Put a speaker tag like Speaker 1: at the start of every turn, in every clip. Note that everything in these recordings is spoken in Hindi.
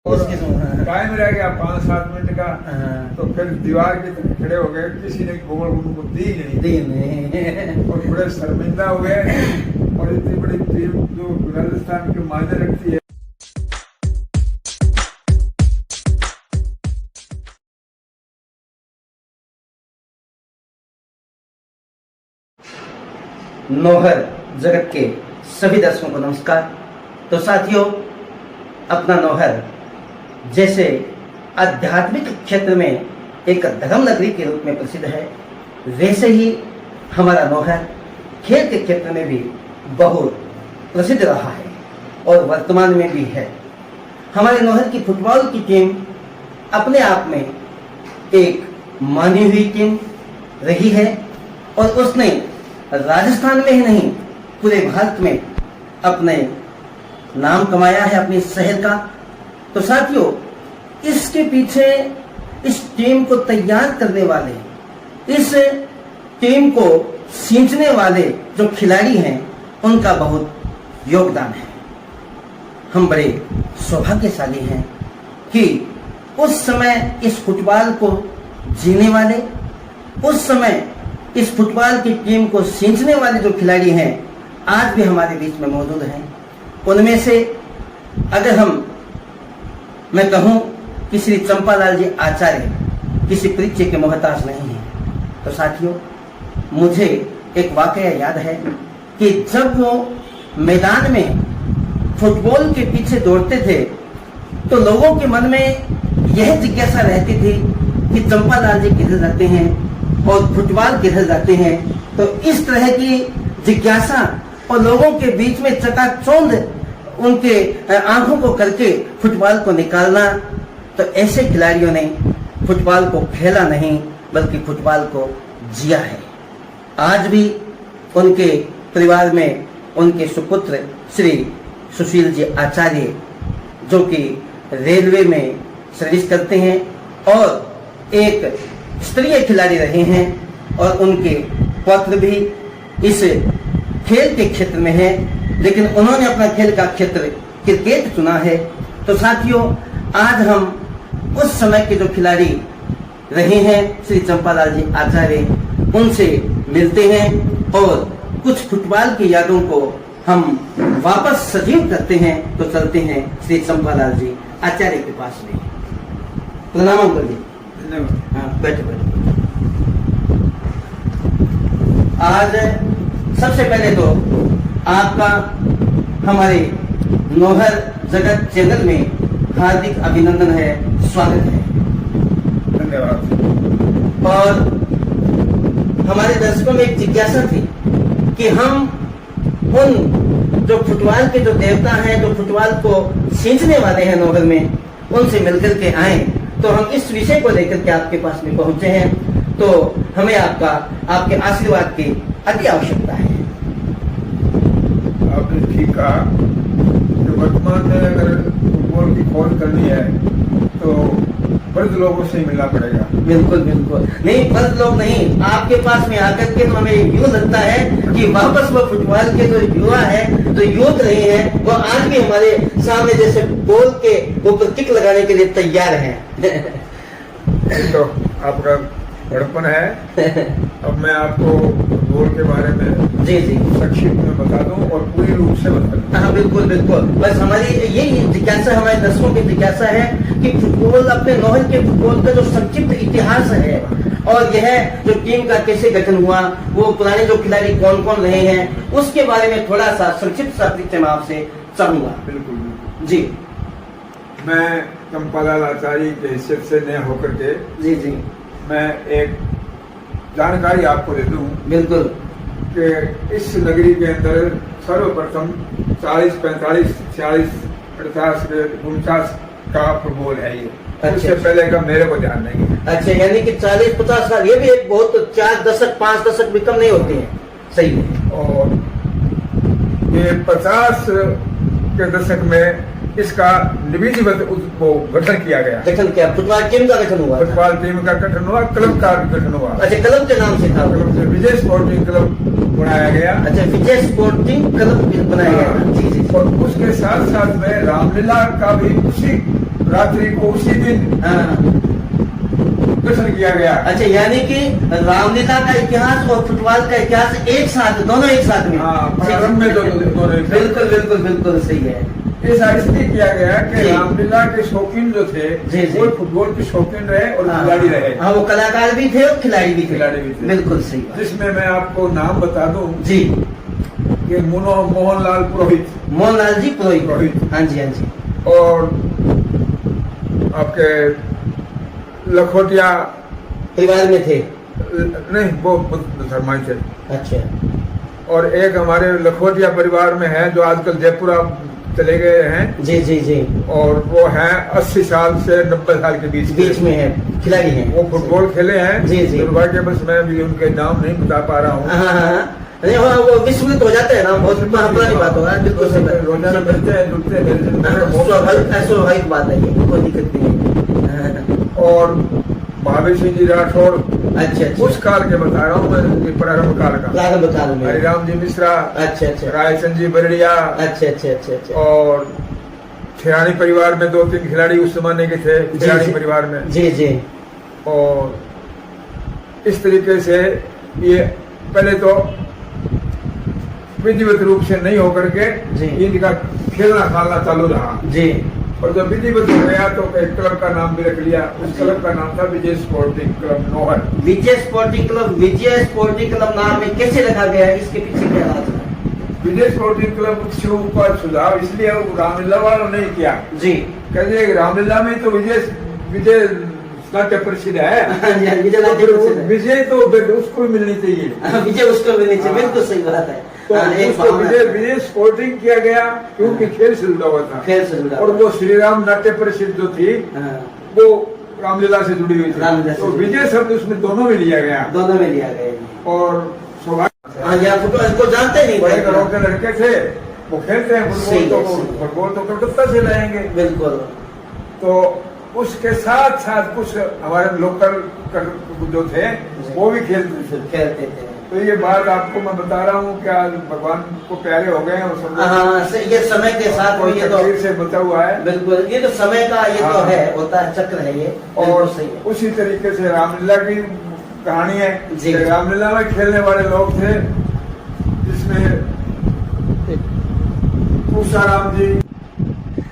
Speaker 1: टाइम रह गया 5-7 मिनट का, तो फिर दीवार की तरफ खड़े हो गए, किसी ने गोल उनको दी नहीं और बड़े शर्मिंदा हुए। और इतनी बड़ी टीम जो राजस्थान के मायने रखती है।
Speaker 2: नौहर जगत के सभी दर्शकों को नमस्कार। तो साथियों, अपना नौहर जैसे आध्यात्मिक क्षेत्र में एक धर्म नगरी के रूप में प्रसिद्ध है, वैसे ही हमारा नौहर खेल के क्षेत्र में भी बहुत प्रसिद्ध रहा है और वर्तमान में भी है। हमारे नौहर की फुटबॉल की टीम अपने आप में एक मानी हुई टीम रही है और उसने राजस्थान में ही नहीं पूरे भारत में अपने नाम कमाया है अपने शहर का। तो साथियों, इसके पीछे इस टीम को तैयार करने वाले, इस टीम को सींचने वाले जो खिलाड़ी हैं, उनका बहुत योगदान है। हम बड़े सौभाग्यशाली हैं कि उस समय इस फुटबॉल को जीने वाले, उस समय इस फुटबॉल की टीम को सींचने वाले जो खिलाड़ी हैं, आज भी हमारे बीच में मौजूद हैं। उनमें से अगर मैं कहूं कि श्री चंपालाल जी आचार्य किसी परिचय के मोहताज नहीं है। तो साथियों, मुझे एक वाकया याद है कि जब वो मैदान में फुटबॉल के पीछे दौड़ते थे, तो लोगों के मन में यह जिज्ञासा रहती थी कि चंपालाल जी किधर जाते हैं और फुटबॉल किधर जाते हैं। तो इस तरह की जिज्ञासा और लोगों के बीच में चकाचौंध उनके आंखों को करके फुटबॉल को निकालना, तो ऐसे खिलाड़ियों ने फुटबॉल को खेला नहीं बल्कि फुटबॉल को जिया है। आज भी उनके परिवार में उनके सुपुत्र श्री सुशील जी आचार्य, जो कि रेलवे में सर्विस करते हैं और एक स्तरीय खिलाड़ी रहे हैं, और उनके पौत्र भी इस खेल के क्षेत्र में है, लेकिन उन्होंने अपना खेल का क्षेत्र क्रिकेट चुना है। तो साथियों, आज हम उस समय के जो खिलाड़ी रहे हैं श्री चंपालाल जी आचार्य, उनसे मिलते हैं और कुछ फुटबॉल की यादों को हम वापस सजीव करते हैं। तो चलते हैं श्री चंपालाल जी आचार्य के पास में। प्रणाम अंकल जी। हाँ, बैठे बैठे। आज सबसे पहले तो आपका हमारे नौहर जगत चैनल में हार्दिक अभिनंदन है, स्वागत है।
Speaker 1: धन्यवाद।
Speaker 2: और हमारे दर्शकों में एक जिज्ञासा थी कि हम उन जो फुटबॉल के जो देवता हैं, जो फुटबॉल को सींचने वाले हैं नौहर में, उनसे मिलकर के आए। तो हम इस विषय को लेकर के आपके पास में पहुंचे हैं। तो हमें आपके आशीर्वाद की अति आवश्यकता है।
Speaker 1: आपने ठीक कहा कि वर्तमान में अगर फुटबॉल की खोज करनी है तो वृद्ध लोगों से मिलना पड़ेगा।
Speaker 2: बिल्कुल बिल्कुल नहीं, वृद्ध लोग नहीं, आपके पास में आकर के तो हमें यूं लगता है कि वापस वो फुटबॉल के जो युवा है, जो युवक रहे हैं, वो आज भी हमारे सामने जैसे बॉल के ऊपर किक लगाने के लिए तैयार हैं।
Speaker 1: तो आपका बड़पन है। अब मैं आपको फुटबॉल के बारे में
Speaker 2: जी
Speaker 1: संक्षिप्त में बता दूं और पूरी रूप से बता दूं।
Speaker 2: हाँ, बिल्कुल बिल्कुल। बस हमारी यही जिज्ञासा, हमारे दर्शकों की जिज्ञासा है कि फुटबॉल, अपने नौहर के फुटबॉल का जो संक्षिप्त इतिहास है और यह जो टीम का कैसे गठन हुआ, वो पुराने जो खिलाड़ी कौन कौन रहे हैं, उसके बारे में थोड़ा सा संक्षिप्त सा परिचय मैं आपसे चाहूंगा।
Speaker 1: बिल्कुल
Speaker 2: जी।
Speaker 1: मैं चंपालाल आचार्य के हैसियत से नया होकर के
Speaker 2: जी
Speaker 1: मैं एक जानकारी आपको दे दूं।
Speaker 2: बिल्कुल।
Speaker 1: कि इस नगरी के अंदर सर्वप्रथम 40, 45, 46, 48, 49 का फुटबॉल है ये। उससे पहले का मेरे को ध्यान नहीं है।
Speaker 2: अच्छा, यानी कि 40-50 साल, ये भी एक बहुत 4 दशक 5 दशक भी कम नहीं होते हैं। सही है।
Speaker 1: और ये 50 के दशक में इसका विधिवत वो गठन किया गया।
Speaker 2: गठन किया, फुटबॉल टीम का गठन हुआ था।
Speaker 1: फुटबॉल टीम का गठन हुआ, क्लब का भी गठन हुआ।
Speaker 2: अच्छा, क्लब के नाम से था।
Speaker 1: क्लब से विजय स्पोर्टिंग क्लब बनाया गया।
Speaker 2: अच्छा, विजय स्पोर्टिंग क्लब बनाया गया। जी जी।
Speaker 1: और उसके साथ साथ में रामलीला का भी उसी रात्रि को उसी दिन गठन किया गया।
Speaker 2: अच्छा, यानी कि रामलीला का इतिहास और फुटबॉल का इतिहास एक साथ, दोनों एक साथ में।
Speaker 1: हाँ, प्रारंभ में दोनों
Speaker 2: बिल्कुल बिल्कुल बिल्कुल सही है।
Speaker 1: ऐसा इसलिए किया गया कि
Speaker 2: जी।
Speaker 1: रामलीला के शौकीन जो थे
Speaker 2: जी, जी।
Speaker 1: वो फुटबॉल के शौकीन रहे और खिलाड़ी रहे।
Speaker 2: हाँ, वो कलाकार भी थे और खिलाड़ी भी थे। बिल्कुल सही बात।
Speaker 1: जिसमें मैं आपको नाम बता दूं
Speaker 2: जी,
Speaker 1: कि मोहनलाल पुरोहित।
Speaker 2: मोहनलाल जी पुरोहित। हाँ जी हाँ जी।
Speaker 1: और आपके लखोटिया
Speaker 2: परिवार में थे।
Speaker 1: नहीं, वो धर्माई थे।
Speaker 2: अच्छा।
Speaker 1: और एक हमारे लखोटिया परिवार में है जो आजकल जयपुर चले गए हैं।
Speaker 2: जी जी जी।
Speaker 1: और वो है 80 साल से 90 साल के बीच
Speaker 2: में है, खिलाड़ी हैं।
Speaker 1: वो फुटबॉल खेले हैं।
Speaker 2: जी जी।
Speaker 1: दुर्भाग्यवश मैं भी उनके नाम नहीं बता पा रहा हूँ।
Speaker 2: नहीं, वो विस्मृत हो जाते हैं ना, बहुत पुरानी बात हो रहा है। बिल्कुल सही बात।
Speaker 1: रोजाना मिलते हैं, जुड़ते हैं,
Speaker 2: स्वाभाविक बात है, ये कोई दिक्कत नहीं है।
Speaker 1: और महावीर सिंह जी राठौर।
Speaker 2: अच्छा अच्छा।
Speaker 1: उस काल के बता रहा हूँ मैं, प्रारंभ काल का।
Speaker 2: प्रारंभ काल में
Speaker 1: हरिराम जी मिश्रा।
Speaker 2: अच्छा अच्छा।
Speaker 1: रायचंद जी बरड़िया।
Speaker 2: अच्छा अच्छा अच्छा अच्छा।
Speaker 1: और खिलाड़ी परिवार में 2-3 खिलाड़ी उस जमाने के थे, खिलाड़ी परिवार में।
Speaker 2: जी जी।
Speaker 1: और इस तरीके से ये पहले तो विधिवत रूप से नहीं होकर के इनका खेलना खालना चालू रहा
Speaker 2: जी।
Speaker 1: और जब विधिवत हो गया तो एक क्लब का नाम भी रख लिया। उस क्लब का नाम था विजय स्पोर्टिंग क्लब नौहर।
Speaker 2: विजय स्पोर्टिंग क्लब, विजय स्पोर्टिंग क्लब नाम में कैसे रखा गया है, इसके पीछे क्या राज है?
Speaker 1: विजय स्पोर्टिंग क्लब के ऊपर सुझाव इसलिए रामलीला वालों ने किया
Speaker 2: जी।
Speaker 1: कहते रामलीला में तो विजय नाट्य प्रसिद्ध है। विजय तो उसको भी मिलनी चाहिए।
Speaker 2: विजय उसको मिलनी चाहिए, बिल्कुल सही बात है।
Speaker 1: तो उसको विजय स्पोर्टिंग किया गया क्योंकि खेल से जुड़ा हुआ था।
Speaker 2: खेल से जुड़ा।
Speaker 1: और वो श्री राम नाट्य परिषद जो थी वो रामलीला से जुड़ी हुई थी। तो विजय शब्द उसमें दोनों में लिया गया।
Speaker 2: दोनों में लिया गया।
Speaker 1: और
Speaker 2: फुटबॉल को जानते नहीं,
Speaker 1: बड़े घरों के लड़के थे, वो खेलते हैं फुटबॉल तो कलकत्ता से लाएंगे।
Speaker 2: बिल्कुल।
Speaker 1: तो उसके साथ साथ कुछ हमारे लोकल जो थे वो भी खेलते थे। तो ये बात आपको मैं बता रहा हूँ कि आज भगवान को प्यारे हो गए और
Speaker 2: ये समय के साथ
Speaker 1: ये तो से बचा हुआ है।
Speaker 2: बिल्कुल, ये तो समय का ये तो है, होता है, चक्र है ये।
Speaker 1: और उसी तरीके से रामलीला की कहानी है। रामलीला में खेलने वाले लोग थे जिसमें पूषाराम जी।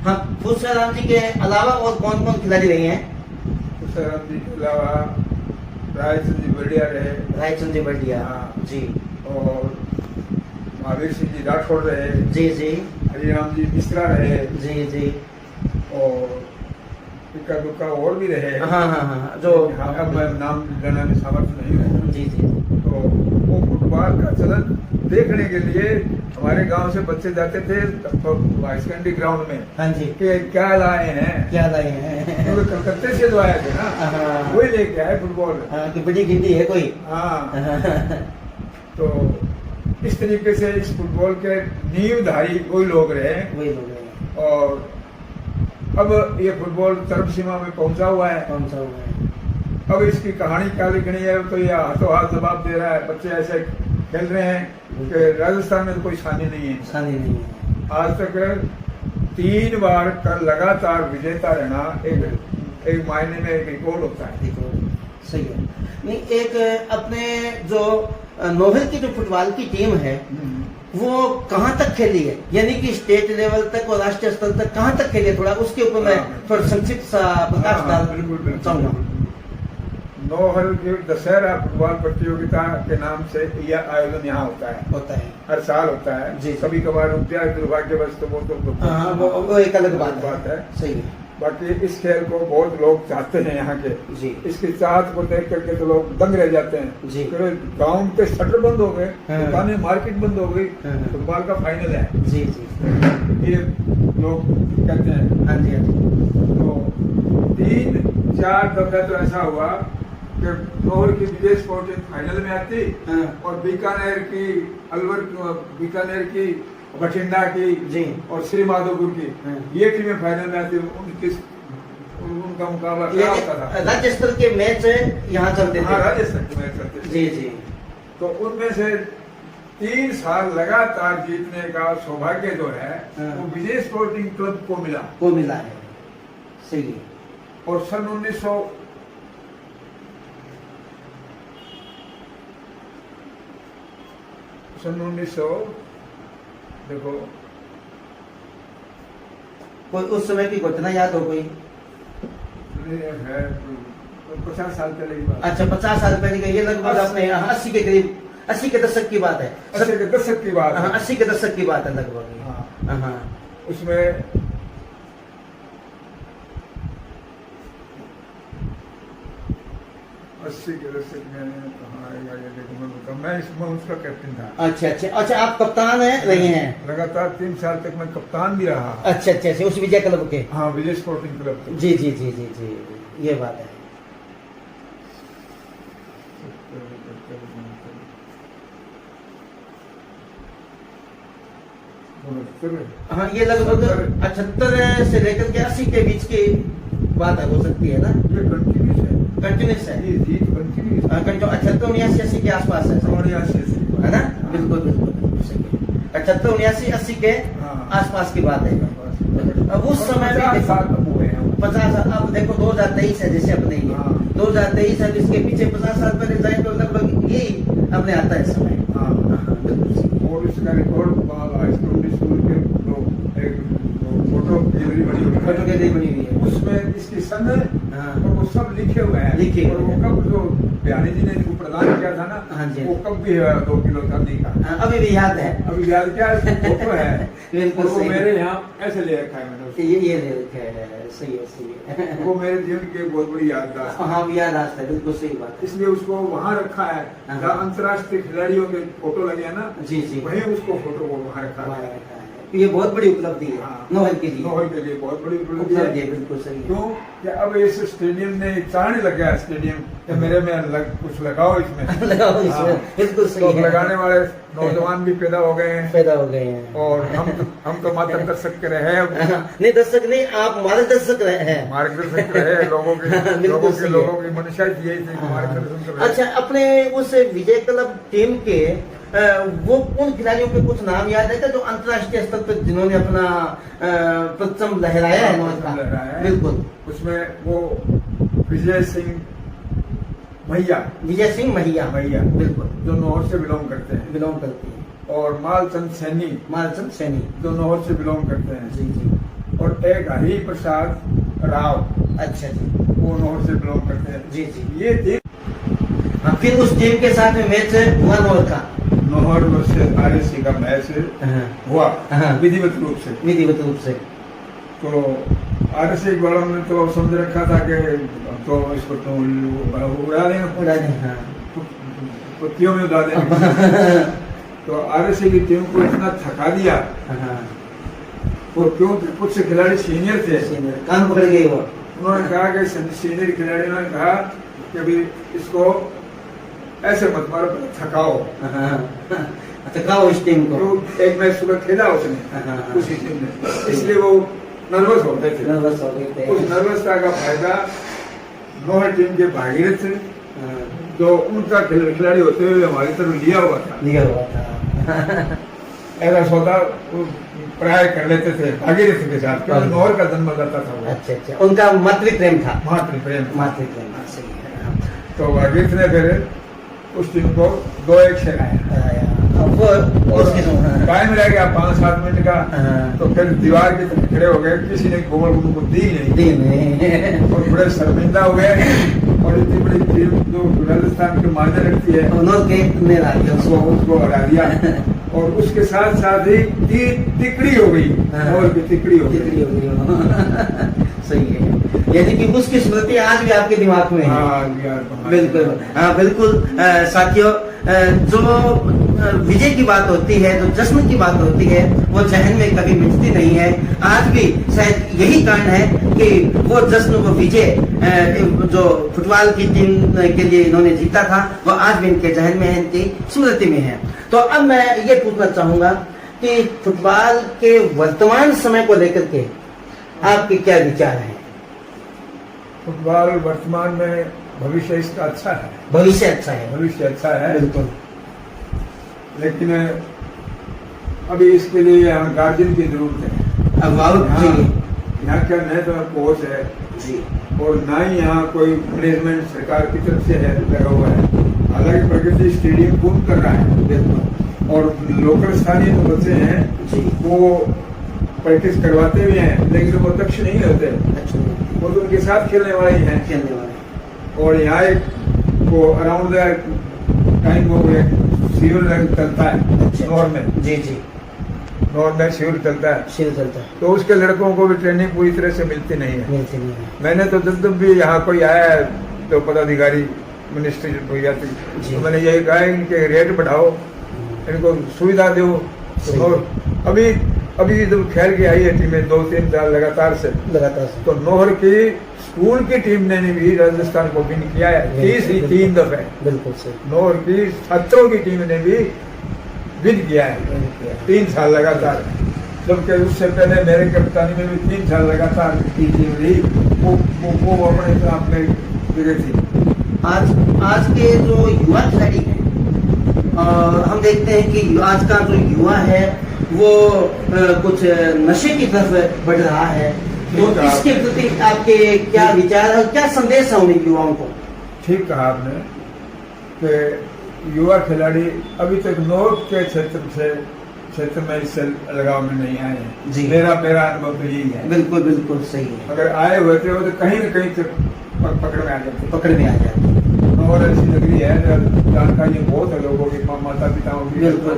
Speaker 2: हाँ, पूषाराम जी के अलावा और कौन कौन खिलाड़ी रहे हैं?
Speaker 1: पूषाराम जी के अलावा रायचंद जी बरड़िया रहे।
Speaker 2: रायचंद जी बरड़िया। जी।
Speaker 1: और महावीर सिंह जी राठौर रहे। जी जी। हरिराम जी मिश्रा रहे। जी जी। और इक्का दुक्का और भी रहे।
Speaker 2: हाँ हाँ हाँ, जो
Speaker 1: अब मैं नाम लेना में सामर्थ्य नहीं हूँ। जी जी। तो वो फुटबॉल का चलन देखने के लिए हमारे गांव से बच्चे जाते थे हाई सेकेंडरी ग्राउंड में। हाँ जी। कि क्या लाए हैं तो कलकत्ते से जो आए थे ना, वही लेके आए फुटबॉल।
Speaker 2: कि बड़ी गिनती है कोई।
Speaker 1: हाँ। तो इस तरीके से इस फुटबॉल के नींवधारी वही लोग रहे। और अब ये फुटबॉल चरम सीमा में पहुंचा हुआ है। अब इसकी कहानी क्या लिखनी है तो ये हाथों हाथ जवाब दे रहा है। बच्चे ऐसे खेल रहे हैं कि राजस्थान में कोई सानी नहीं है। आज तक 3 बार का लगातार विजेता रहना एक मायने में एक रिकॉर्ड होता है।
Speaker 2: सही है। नहीं, एक अपने जो नोवेल की जो फुटबॉल की टीम है वो कहाँ तक खेली है, यानी कि स्टेट लेवल तक और राष्ट्रीय स्तर तक कहाँ तक खेली है, थोड़ा उसके ऊपर मैं थोड़ा संक्षिप्त सा प्रकाश डालना चाहूंगा।
Speaker 1: नौहर की दशहरा फुटबॉल प्रतियोगिता के नाम से यह आयोजन यहाँ होता है। हर साल होता है जी। कभी कभार रुपया दुर्भाग्यवश तो वो एक अलग बात है। सही है। बाकी इस खेल को बहुत लोग चाहते हैं यहाँ के जी। इसकी चाहत को देख करके तो लोग दंग रह जाते हैं जी। गाँव के शटर बंद हो गए, दुकानें मार्केट बंद हो गई, फुटबॉल का फाइनल है जी जी। ये लोग कहते हैं। हाँ जी। तो 3-4 दफे तो ऐसा हुआ कि नौहर की विजय स्पोर्टिंग फाइनल में आती और बीकानेर की बठिंडा की
Speaker 2: जी।
Speaker 1: और श्री माधोपुर की,
Speaker 2: हाँ।
Speaker 1: ये टीमें फाइनल में आती, उनका मुकाबला
Speaker 2: ये
Speaker 1: खड़ा होता था।
Speaker 2: राज्य स्तर के मैच यहाँ चलते
Speaker 1: हाँ,
Speaker 2: थे।
Speaker 1: राजस्थान के मैच करते थे।
Speaker 2: जी जी।
Speaker 1: तो उनमें से 3 साल लगातार जीतने का सौभाग्य जो है
Speaker 2: हाँ।
Speaker 1: वो विजय स्पोर्टिंग क्लब को मिला।
Speaker 2: को मिला है, सही है।
Speaker 1: और सन 1900 देखो
Speaker 2: कोई उस समय की घटना याद हो कोई?
Speaker 1: है 50 साल पहले की बात।
Speaker 2: अच्छा, 50 साल पहले का, ये लगभग अपने 80 के करीब, 80 के दशक की बात है।
Speaker 1: 80 के दशक की बात है।
Speaker 2: 80 के दशक की बात है लगभग।
Speaker 1: हाँ।
Speaker 2: हाँ।
Speaker 1: उसमें अस्सी के दशक में कहाँ आएगा ये, देखो मैं बताऊं, मैं इसमें उसका कैप्टन था।
Speaker 2: अच्छा अच्छा अच्छा, आप कप्तान है रहे हैं?
Speaker 1: लगातार 3 साल तक मैं कप्तान भी रहा।
Speaker 2: अच्छा अच्छा अच्छा, उस विजय क्लब के।
Speaker 1: हाँ, विजय स्पोर्टिंग क्लब के।
Speaker 2: जी जी जी जी जी, ये बात है। हाँ, ये लगभग 78 से लेकर के 80 के बीच की बात है, हो सकती है ना?
Speaker 1: ये कंटिन्यूस है,
Speaker 2: कंटिन्यूस है।
Speaker 1: ये जीत कंटिन्यूस है।
Speaker 2: 78 79 80 के आसपास है,
Speaker 1: और यहाँ से
Speaker 2: है ना? बिल्कुल बिल्कुल बिल्कुल सही है। 78 79 80 के
Speaker 1: हाँ।
Speaker 2: आसपास की बात है। अब उस समय में
Speaker 1: 50 साल तक हुए हैं।
Speaker 2: 50, अब देखो 2023 है जैसे अपने ये
Speaker 1: हाँ।
Speaker 2: 2023 है, इसके पीछे 50 साल पहले जाए तो लगभग यही अपने आता है समय।
Speaker 1: हाँ।
Speaker 2: बिल्कुल सही।
Speaker 1: और इसका रिकॉर्ड स्कूल के एक फोटो गैलरी बनी हुई है।
Speaker 2: फोटो गैलरी बनी हुई है।
Speaker 1: उसमें इसकी सन
Speaker 2: हाँ।
Speaker 1: और वो सब लिखे हुए हैं।
Speaker 2: लिखे हुए
Speaker 1: और वो
Speaker 2: हैं।
Speaker 1: कब जो बिहारी जी ने इनको प्रदान किया था ना,
Speaker 2: हाँ जी।
Speaker 1: वो कब भी 2 किलो चांदी का।
Speaker 2: हाँ, अभी भी याद है।
Speaker 1: अभी याद क्या है, फोटो है।
Speaker 2: बिल्कुल
Speaker 1: और वो
Speaker 2: सही।
Speaker 1: मेरे यहाँ ऐसे ले रखा है मैंने उसको।
Speaker 2: ये ले रखा है, सही है सही है।
Speaker 1: वो मेरे जीवन की एक बहुत बड़ी याददाश्त है।
Speaker 2: हाँ, याद आता है, बिल्कुल सही बात है।
Speaker 1: इसलिए उसको वहाँ रखा है
Speaker 2: हाँ।
Speaker 1: जहाँ अंतर्राष्ट्रीय खिलाड़ियों के फोटो लगे हैं ना,
Speaker 2: जी जी,
Speaker 1: वहीं उसको फोटो को वहाँ रखा
Speaker 2: वहाँ
Speaker 1: है।
Speaker 2: रखा है। ये बहुत बड़ी उपलब्धि है
Speaker 1: हाँ।
Speaker 2: नोहल के लिए।
Speaker 1: नोहल के लिए बहुत बड़ी उपलब्धि
Speaker 2: उपलब्धि है,
Speaker 1: है।
Speaker 2: बिल्कुल सही है।
Speaker 1: क्यों कि अब इस स्टेडियम ने चाण लग गया स्टेडियम कि मेरे में कुछ लगाओ इसमें।
Speaker 2: लगाओ इसमें,
Speaker 1: हाँ।
Speaker 2: बिल्कुल सही
Speaker 1: तो
Speaker 2: है।
Speaker 1: लगाने वाले नौजवान भी पैदा हो गए हैं।
Speaker 2: पैदा हो गए हैं।
Speaker 1: और हम तो मात्र दर्शक के रहे अब।
Speaker 2: नहीं, दर्शक नहीं, आप मार्गदर्शक रहे हैं।
Speaker 1: मार्गदर्शक रहे लोगों के,
Speaker 2: बिल्कुल सही है।
Speaker 1: लोगों की मंशा यही थी कि मार्गदर्शन कर रहे।
Speaker 2: अच्छा, अपने उस विजय क्लब टीम के वो उन खिलाड़ियों के कुछ नाम याद है क्या जो अंतर्राष्ट्रीय स्तर पर जिन्होंने अपना परचम लहराया है नोहल का?
Speaker 1: लहराया है।
Speaker 2: बिल्कुल।
Speaker 1: उसमें वो विजय सिंह भैया,
Speaker 2: विजय सिंह महिया, बिल्कुल,
Speaker 1: जो नौहर से बिलोंग करते हैं,
Speaker 2: बिलोंग करती है।
Speaker 1: और मालचंद सैनी,
Speaker 2: मालचंद सैनी,
Speaker 1: जो नौहर से बिलोंग करते हैं।
Speaker 2: जी जी।
Speaker 1: और एक हरि प्रसाद राव,
Speaker 2: अच्छा जी,
Speaker 1: वो नौहर से बिलोंग करते हैं।
Speaker 2: जी जी।
Speaker 1: ये टीम
Speaker 2: हाँ, फिर उस टीम के साथ में मैच हुआ नोहल का।
Speaker 1: नौहर वर्सेस आरएससी का मैच हुआ
Speaker 2: हाँ।
Speaker 1: विधिवत रूप से।
Speaker 2: विधिवत रूप से।
Speaker 1: तो आरएससी वालों ने तो समझ रखा था कि तो इसको तो उड़ा देंगे,
Speaker 2: उड़ा दें, हाँ।
Speaker 1: पत्तियों में उड़ा देंगे। तो आरएससी की टीम को इतना थका दिया,
Speaker 2: हाँ।
Speaker 1: और क्योंकि कुछ खिलाड़ी सीनियर थे,
Speaker 2: कान पकड़ गए वो।
Speaker 1: उन्होंने कहा कि सीनियर खिलाड़ियों ने कहा कि अभी इसको ऐसे मत मारो, थकाओ।
Speaker 2: थकाओ इस टीम को।
Speaker 1: तो एक मैच सुबह खेला उसने,
Speaker 2: हाँ।
Speaker 1: उसी टीम ने, इसलिए वो नर्वस हो गए थे।
Speaker 2: नर्वस हो गए थे।
Speaker 1: उस नर्वसता का फायदा नौहर टीम के भागीरथ से,
Speaker 2: हाँ।
Speaker 1: जो उनका खिलाड़ी होते हुए हमारी तरफ लिया हुआ था,
Speaker 2: लिया हुआ था।
Speaker 1: ऐसा सौदा वो प्राय कर लेते थे भागीरथ के साथ, क्योंकि नौहर का जन्मदाता था वो।
Speaker 2: अच्छा अच्छा, उनका मातृ प्रेम था।
Speaker 1: मातृ प्रेम।
Speaker 2: मातृ प्रेम, हाँ, सही है।
Speaker 1: तो भागीरथ ने फिर उस टीम को 2-1 से हराया।
Speaker 2: अब वो उसके
Speaker 1: टाइम रह गया 5-7 मिनट का,
Speaker 2: हाँ।
Speaker 1: तो फिर दीवार की तरफ खड़े हो गए, किसी ने गोल उनको दी नहीं, और बड़े शर्मिंदा हुए। और इतनी बड़ी टीम जो राजस्थान के मायने रखती है,
Speaker 2: उन्होंने मेरा
Speaker 1: उसको हरा दिया। और उसके साथ साथ ही तिकड़ी हो गई, और भी तिकड़ी हो गई।
Speaker 2: सही है, यानी कि उसकी स्मृति आज भी आपके दिमाग में है।
Speaker 1: हाँ,
Speaker 2: बिल्कुल, हाँ बिल्कुल। साथियों, जो विजय की बात होती है, जो जश्न की बात होती है, वो जहन में कभी मिटती नहीं है। आज भी शायद यही कारण है कि वो जश्न, वो विजय जो फुटबॉल की टीम के लिए इन्होंने जीता था, वो आज भी इनके जहन में है, इनकी स्मृति में है। तो अब मैं ये पूछना चाहूंगा कि फुटबॉल के वर्तमान समय को लेकर के आपके क्या विचार हैं?
Speaker 1: फुटबॉल वर्तमान में भविष्य इसका अच्छा है,
Speaker 2: भविष्य अच्छा है,
Speaker 1: भविष्य अच्छा है,
Speaker 2: बिल्कुल।
Speaker 1: लेकिन अभी इसके लिए यहाँ गार्जियन की जरूरत है।
Speaker 2: अभिभावक चाहिए।
Speaker 1: यहाँ क्या न तो कोच है
Speaker 2: जी,
Speaker 1: और ना ही यहाँ कोई मैनेजमेंट सरकार की तरफ से है लगा हुआ है। हालांकि प्रगति स्टेडियम पूर्ण कर रहा है,
Speaker 2: बिल्कुल।
Speaker 1: और लोकल स्थानीय जो बच्चे हैं
Speaker 2: जी,
Speaker 1: वो प्रैक्टिस करवाते भी हैं, लेकिन वो दक्ष नहीं होते,
Speaker 2: अच्छा,
Speaker 1: वो तो उनके साथ खेलने वाले ही हैं।
Speaker 2: खेलने वाले।
Speaker 1: और यहाँ एक वो अराउंड द टाइम वो एक शिविर चलता है
Speaker 2: अच्छा।
Speaker 1: नौर में,
Speaker 2: जी जी,
Speaker 1: नौर में शिविर चलता है,
Speaker 2: शिविर चलता है,
Speaker 1: तो उसके लड़कों को भी ट्रेनिंग पूरी तरह से मिलती नहीं है।
Speaker 2: मिलती नहीं है।
Speaker 1: मैंने तो जब भी यहाँ कोई आया है तो पदाधिकारी मिनिस्ट्री भैया थी,
Speaker 2: जी।
Speaker 1: तो मैंने यही कहा है इनके रेट बढ़ाओ, इनको सुविधा दो।
Speaker 2: सही।
Speaker 1: तो अभी अभी जब खेल के आई है टीमें 2-3 साल लगातार से, तो नौहर की स्कूल की टीम ने भी राजस्थान को विन किया है 3 दफे।
Speaker 2: बिल्कुल सही।
Speaker 1: नौहर की छात्रों की टीम ने भी विन किया है 3 साल लगातार, जबकि उससे पहले मेरे कप्तानी में भी 3 साल लगातार टीम रही, वो अपने आप में जगह थी।
Speaker 2: आज के जो युवा खिलाड़ी हैं, हम देखते हैं कि आज का जो युवा है वो कुछ नशे की तरफ बढ़ रहा है, तो इसके प्रति आपके क्या विचार और क्या संदेश है उन युवाओं को?
Speaker 1: ठीक कहा आपने कि युवा खिलाड़ी अभी तक नौर के क्षेत्र में इससे लगाव में नहीं आए हैं।
Speaker 2: जी।
Speaker 1: मेरा अनुभव तो यही है।
Speaker 2: बिल्कुल बिल्कुल सही है।
Speaker 1: अगर आए हुए थे तो कहीं न कहीं तक पकड़ में आ जाते,
Speaker 2: पकड़ में आ जाते।
Speaker 1: और ऐसी नगरी है जानकारी बहुत है लोगों की, माता पिताओं की।
Speaker 2: बिल्कुल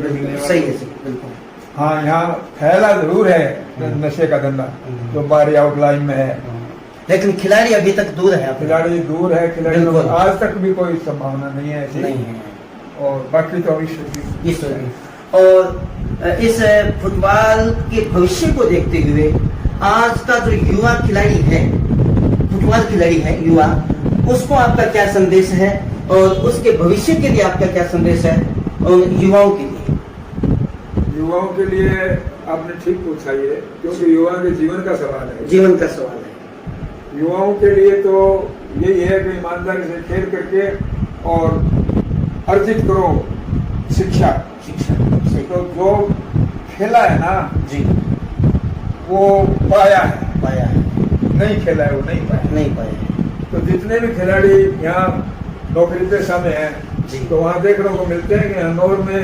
Speaker 2: सही है, बिल्कुल।
Speaker 1: हाँ, यहाँ फैला जरूर है नशे का धंधा, जो बारी आउटलाइन में है,
Speaker 2: लेकिन खिलाड़ी अभी तक दूर है।
Speaker 1: खिलाड़ी दूर है, खिलाड़ी
Speaker 2: बिल्कुल।
Speaker 1: आज तक भी कोई संभावना नहीं है ऐसी,
Speaker 2: नहीं है।
Speaker 1: और बाकी तो ईश्वर की।
Speaker 2: और इस फुटबॉल के भविष्य को देखते हुए आज का जो युवा खिलाड़ी है, फुटबॉल खिलाड़ी है युवा, उसको आपका क्या संदेश है और उसके भविष्य के लिए आपका क्या संदेश है और युवाओं के लिए?
Speaker 1: युवाओं के लिए आपने ठीक पूछा ये, क्योंकि युवा के जीवन का सवाल है।
Speaker 2: जीवन का सवाल है।
Speaker 1: युवाओं के लिए तो यही है कि ईमानदारी से खेल करके और अर्जित करो शिक्षा। तो जो खेला है ना
Speaker 2: जी,
Speaker 1: वो पाया है,
Speaker 2: है।
Speaker 1: नहीं खेला है वो नहीं पाया। तो जितने भी खिलाड़ी यहाँ नौकरी पेशा में हैं, तो वहाँ देखने को मिलते हैं कि नौर में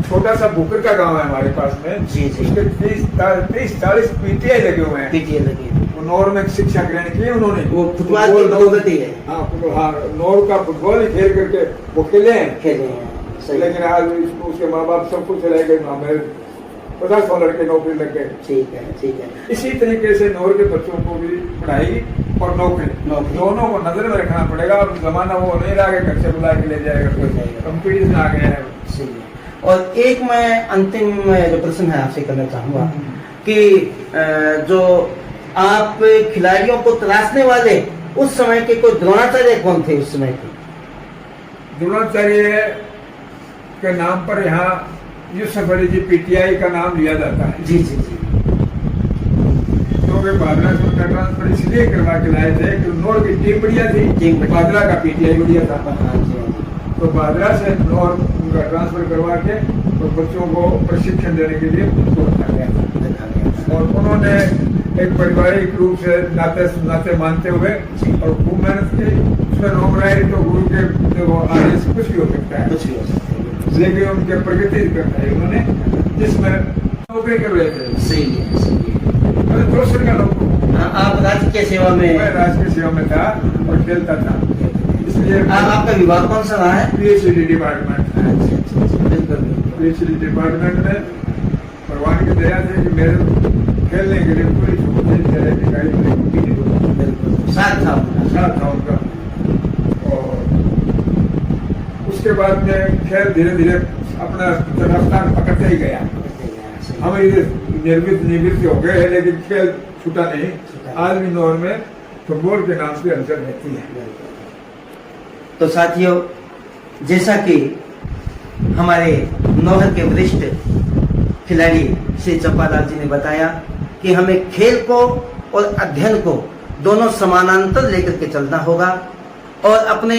Speaker 1: छोटा सा बुकर का गांव है हमारे पास में,
Speaker 2: जी जी,
Speaker 1: उसके 30-40 पीटीआई लगे हुए हैं।
Speaker 2: पीटीआई लगी है।
Speaker 1: वो नौर में शिक्षा ग्रहण की उन्होंने,
Speaker 2: वो फुटबॉल की बदौलती है।
Speaker 1: हाँ, नौर का फुटबॉल ही खेल करके वो खेले हैं। लेकिन आज उसके माँ बाप सब कुछ चले गए, हमें 50 लड़के नौकरी लग गए।
Speaker 2: ठीक है। इसी
Speaker 1: इसी तरीके से नौर के बच्चों को भी पढ़ाई और नौकरी दोनों को नजर में रखना पड़ेगा। अब जमाना वो नहीं रहा कि घर से बुला के ले जाएगा, कंपटीशन आ गया है।
Speaker 2: सही है। और एक मैं अंतिम जो प्रश्न है आपसे करना चाहूंगा कि जो आप खिलाड़ियों को तलाशने वाले उस समय के कोई द्रोणाचार्य कौन थे उस समय के?
Speaker 1: द्रोणाचार्य के नाम पर यहाँ यूसुफ अली जी पीटीआई का नाम लिया जाता है।
Speaker 2: जी,
Speaker 1: क्योंकि बादरा से उनका ट्रांसफर इसलिए करवा के लाए थे कि नौर की टीम बढ़िया थी, बादरा का पीटीआई बढ़िया था। तो बादरा से नौर उनका ट्रांसफर करवा के तो बच्चों को प्रशिक्षण देने के लिए उनको रखा गया था। और उन्होंने एक पारिवारिक रूप से नाते मानते हुए और खूब मेहनत की, उसमें नौकरी तो गुरु के आगे से कुछ भी हो सकता है, लेकिन उनके प्रगति करना है उन्होंने, जिसमें नौकरी कर रहे थे।
Speaker 2: सही है।
Speaker 1: दोस्त का लोग,
Speaker 2: आप राजकीय सेवा में?
Speaker 1: मैं राजकीय सेवा में था और खेलता था, इसलिए
Speaker 2: आपका विभाग कौन सा रहा है?
Speaker 1: PhD department.
Speaker 2: बिल्कुल।
Speaker 1: पीएचडी डिपार्टमेंट में भगवान की दया से कि मेरे खेलने के लिए पूरी
Speaker 2: साथ था
Speaker 1: उनका। और उसके बाद में खेल धीरे धीरे अपना रफ्तार पकड़ते ही गया। हम निवृत्त हो गए हैं, लेकिन खेल छूटा नहीं। आज भी नौर में फुटबॉल के नाम से हलचल रहती है।
Speaker 2: तो साथियों, जैसा कि हमारे नौहर के वरिष्ठ खिलाड़ी श्री चंपालाल जी ने बताया कि हमें खेल को और अध्ययन को दोनों समानांतर लेकर के चलना होगा और अपने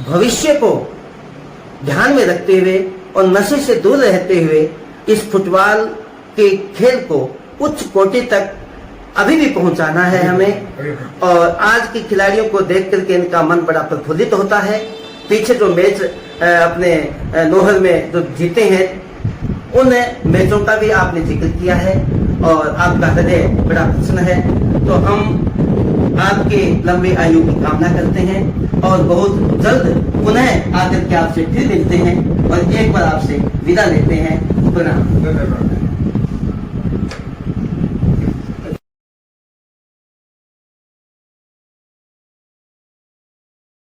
Speaker 2: भविष्य को ध्यान में रखते हुए और नशे से दूर रहते हुए इस फुटबॉल के खेल को उच्च कोटि तक अभी भी पहुंचाना है हमें। और आज के खिलाड़ियों को देख करके इनका मन बड़ा प्रफुल्लित होता है। पीछे जो मैच अपने नोहर में जो जीते हैं उन मैचों का भी आपने जिक्र किया है और आपका हृदय बड़ा प्रसन्न है। तो हम आपके लंबे आयु की कामना करते हैं और बहुत जल्द पुनः आकर के आपसे फिर मिलते हैं और एक बार आपसे विदा लेते हैं। प्रणाम।
Speaker 1: धन्यवाद।